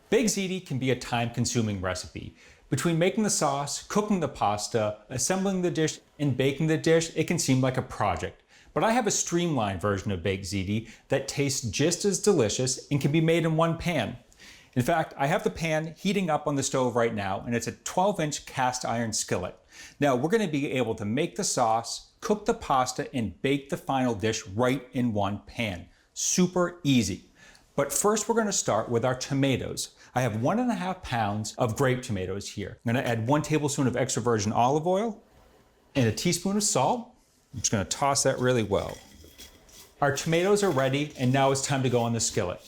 Baked ziti can be a time-consuming recipe. Between making the sauce, cooking the pasta, assembling the dish, and baking the dish, it can seem like a project. But I have a streamlined version of baked ziti that tastes just as delicious and can be made in one pan. In fact, I have the pan heating up on the stove right now, and it's a 12-inch cast iron skillet. Now we're going to be able to make the sauce, cook the pasta, and bake the final dish right in one pan. Super easy. But first we're going to start with our tomatoes. I have 1.5 pounds of grape tomatoes here. I'm going to add 1 tablespoon of extra virgin olive oil and a teaspoon of salt. I'm just going to toss that really well. Our tomatoes are ready, and now it's time to go on the skillet.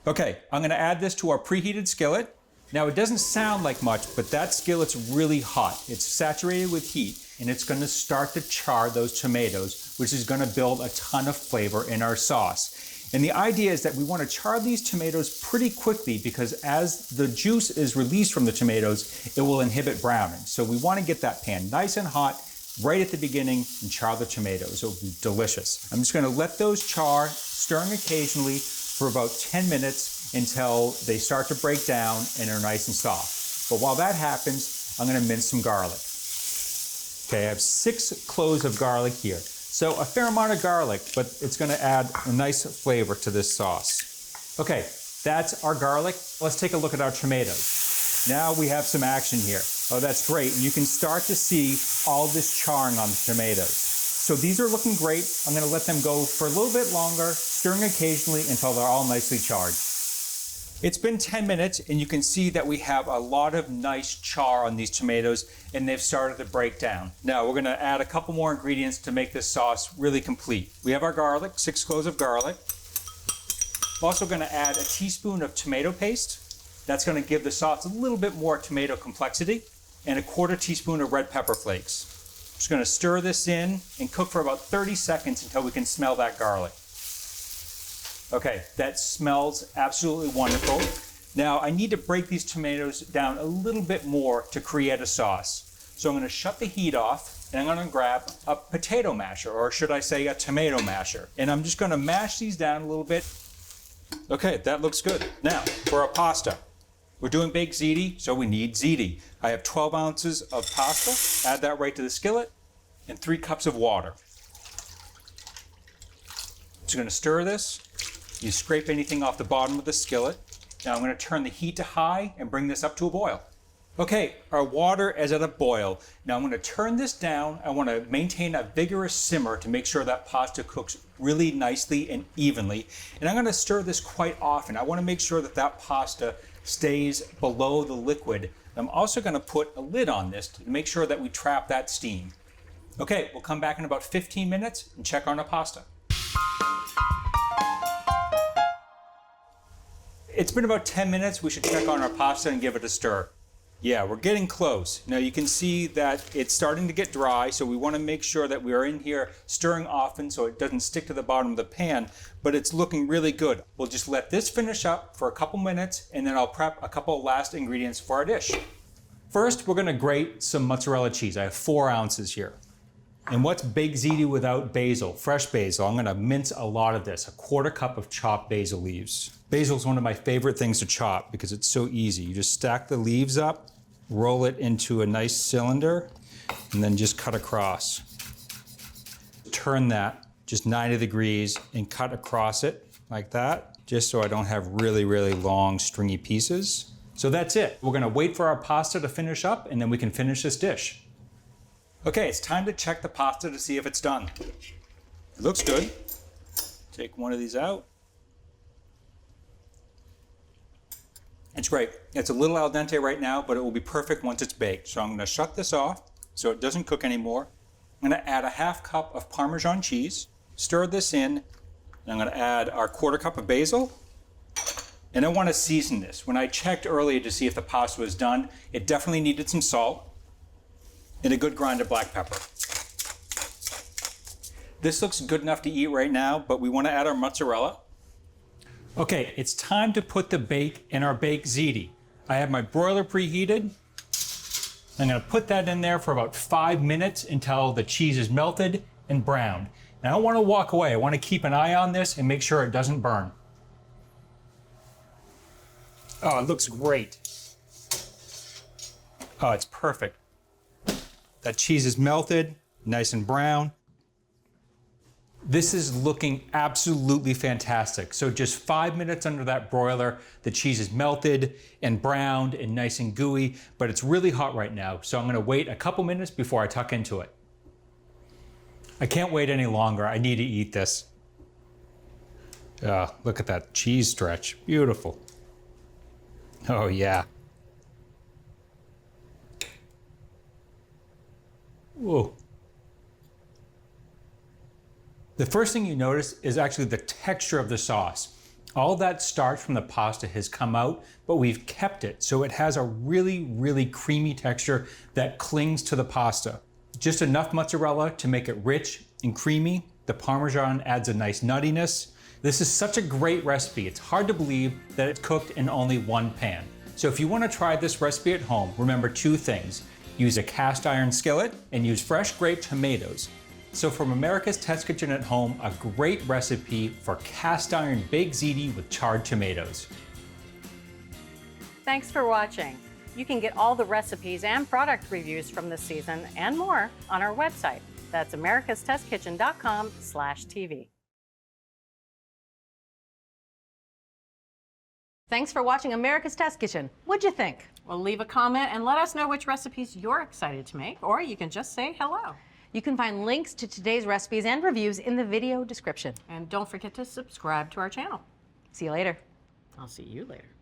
Okay, I'm going to add this to our preheated skillet. Now it doesn't sound like much, but that skillet's really hot. It's saturated with heat, and it's going to start to char those tomatoes, which is going to build a ton of flavor in our sauce. And the idea is that we want to char these tomatoes pretty quickly, because as the juice is released from the tomatoes, it will inhibit browning. So we want to get that pan nice and hot right at the beginning and char the tomatoes. It'll be delicious. I'm just going to let those char, stirring occasionally for about 10 minutes until they start to break down and are nice and soft. But while that happens, I'm going to mince some garlic. Okay, I have 6 cloves of garlic here. So a fair amount of garlic, but it's going to add a nice flavor to this sauce. Okay, that's our garlic. Let's take a look at our tomatoes. Now we have some action here. Oh, that's great. And you can start to see all this charring on the tomatoes. So these are looking great. I'm going to let them go for a little bit longer, stirring occasionally until they're all nicely charred. It's been 10 minutes, and you can see that we have a lot of nice char on these tomatoes, and they've started to break down. Now we're going to add a couple more ingredients to make this sauce really complete. We have our garlic, 6 cloves of garlic. I'm also going to add a teaspoon of tomato paste. That's going to give the sauce a little bit more tomato complexity, and a 1/4 teaspoon of red pepper flakes. I'm just going to stir this in and cook for about 30 seconds until we can smell that garlic. Okay, that smells absolutely wonderful. Now I need to break these tomatoes down a little bit more to create a sauce. So I'm going to shut the heat off, and I'm going to grab a potato masher, or should I say a tomato masher. And I'm just going to mash these down a little bit. Okay, that looks good. Now for our pasta. We're doing baked ziti, so we need ziti. I have 12 ounces of pasta. Add that right to the skillet, and 3 cups of water. Just going to stir this. You scrape anything off the bottom of the skillet. Now I'm going to turn the heat to high and bring this up to a boil. Okay, our water is at a boil. Now I'm going to turn this down. I want to maintain a vigorous simmer to make sure that pasta cooks really nicely and evenly. And I'm going to stir this quite often. I want to make sure that that pasta stays below the liquid. I'm also going to put a lid on this to make sure that we trap that steam. Okay, we'll come back in about 15 minutes and check on our pasta. It's been about 10 minutes. We should check on our pasta and give it a stir. Yeah, we're getting close. Now you can see that it's starting to get dry, so we want to make sure that we are in here stirring often so it doesn't stick to the bottom of the pan, but it's looking really good. We'll just let this finish up for a couple minutes, and then I'll prep a couple last ingredients for our dish. First, we're going to grate some mozzarella cheese. I have 4 ounces here. And what's baked ziti without basil? Fresh basil. I'm going to mince a lot of this, a 1/4 cup of chopped basil leaves. Basil is one of my favorite things to chop because it's so easy. You just stack the leaves up, roll it into a nice cylinder, and then just cut across. Turn that just 90 degrees and cut across it like that, just so I don't have really, really long, stringy pieces. So that's it. We're going to wait for our pasta to finish up, and then we can finish this dish. Okay, it's time to check the pasta to see if it's done. It looks good. Take one of these out. It's great. It's a little al dente right now, but it will be perfect once it's baked. So I'm going to shut this off so it doesn't cook anymore. I'm going to add a 1/2 cup of Parmesan cheese, stir this in, and I'm going to add our 1/4 cup of basil. And I want to season this. When I checked earlier to see if the pasta was done, it definitely needed some salt and a good grind of black pepper. This looks good enough to eat right now, but we want to add our mozzarella. Okay, it's time to put the bake in our baked ziti. I have my broiler preheated. I'm going to put that in there for about 5 minutes until the cheese is melted and browned. And I don't want to walk away. I want to keep an eye on this and make sure it doesn't burn. Oh, it looks great. Oh, it's perfect. That cheese is melted, nice and brown. This is looking absolutely fantastic. So just 5 minutes under that broiler, the cheese is melted and browned and nice and gooey, but it's really hot right now. So I'm gonna wait a couple minutes before I tuck into it. I can't wait any longer. I need to eat this. Look at that cheese stretch, beautiful. Oh yeah. Whoa. The first thing you notice is actually the texture of the sauce. All that starch from the pasta has come out, but we've kept it, so it has a really, really creamy texture that clings to the pasta. Just enough mozzarella to make it rich and creamy. The Parmesan adds a nice nuttiness. This is such a great recipe. It's hard to believe that it's cooked in only one pan. So if you want to try this recipe at home, remember 2 things. Use a cast iron skillet and use fresh grape tomatoes. So from America's Test Kitchen at Home, a great recipe for cast iron baked ziti with charred tomatoes. Thanks for watching. You can get all the recipes and product reviews from this season and more on our website. That's americastestkitchen.com/TV. Thanks for watching America's Test Kitchen. What'd you think? Well, leave a comment and let us know which recipes you're excited to make, or you can just say hello. You can find links to today's recipes and reviews in the video description. And don't forget to subscribe to our channel. See you later. I'll see you later.